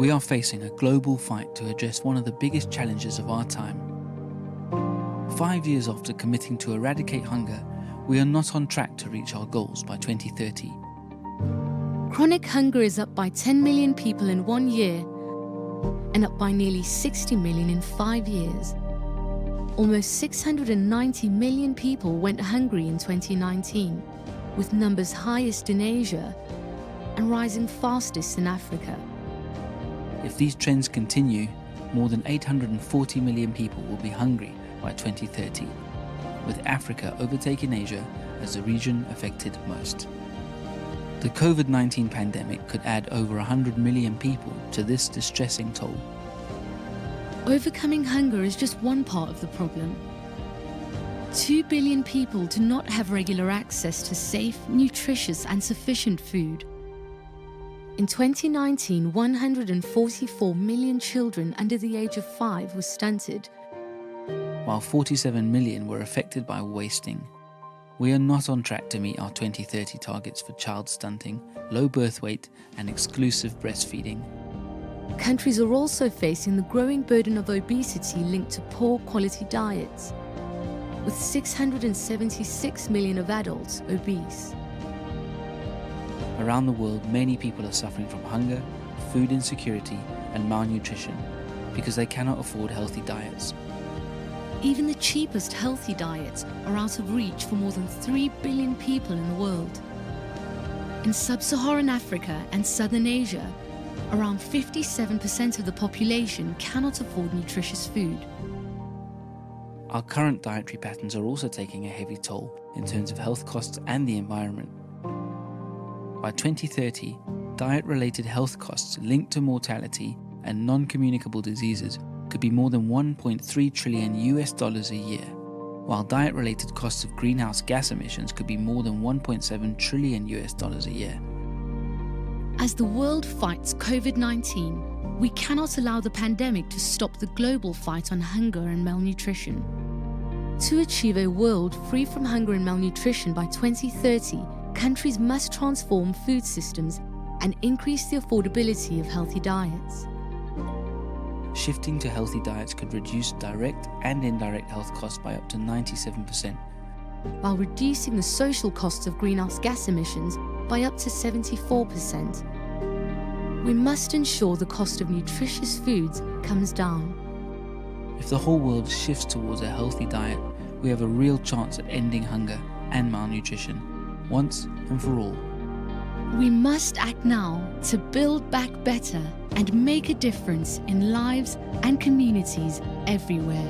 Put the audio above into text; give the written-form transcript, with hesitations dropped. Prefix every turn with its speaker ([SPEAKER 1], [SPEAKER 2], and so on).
[SPEAKER 1] We are facing a global fight to address one of the biggest challenges of our time. 5 years after committing to eradicate hunger, we are not on track to reach our goals by 2030.
[SPEAKER 2] Chronic hunger is up by 10 million people in 1 year and up by nearly 60 million in 5 years. Almost 690 million people went hungry in 2019, with numbers highest in Asia and rising fastest in Africa.
[SPEAKER 1] If these trends continue, more than 840 million people will be hungry by 2030, with Africa overtaking Asia as the region affected most. The COVID-19 pandemic could add over 100 million people to this distressing toll.
[SPEAKER 2] Overcoming hunger is just one part of the problem. 2 billion people do not have regular access to safe, nutritious and sufficient food. In 2019, 144 million children under the age of 5 were stunted,
[SPEAKER 1] while 47 million were affected by wasting. We are not on track to meet our 2030 targets for child stunting, low birth weight and exclusive breastfeeding.
[SPEAKER 2] Countries are also facing the growing burden of obesity linked to poor quality diets, with 676 million of adults obese.
[SPEAKER 1] Around the world, many people are suffering from hunger, food insecurity and malnutrition because they cannot afford healthy diets.
[SPEAKER 2] Even the cheapest healthy diets are out of reach for more than 3 billion people in the world. In sub-Saharan Africa and Southern Asia, around 57% of the population cannot afford nutritious food.
[SPEAKER 1] Our current dietary patterns are also taking a heavy toll in terms of health costs and the environment. By 2030, diet-related health costs linked to mortality and non-communicable diseases could be more than $1.3 trillion a year, while diet-related costs of greenhouse gas emissions could be more than $1.7 trillion a year.
[SPEAKER 2] As the world fights COVID-19, we cannot allow the pandemic to stop the global fight on hunger and malnutrition. To achieve a world free from hunger and malnutrition by 2030, countries must transform food systems and increase the affordability of healthy diets.
[SPEAKER 1] Shifting to healthy diets could reduce direct and indirect health costs by up to 97%,
[SPEAKER 2] while reducing the social costs of greenhouse gas emissions by up to 74%. We must ensure the cost of nutritious foods comes down.
[SPEAKER 1] If the whole world shifts towards a healthy diet, we have a real chance at ending hunger and malnutrition, once and for all.
[SPEAKER 2] We must act now to build back better and make a difference in lives and communities everywhere.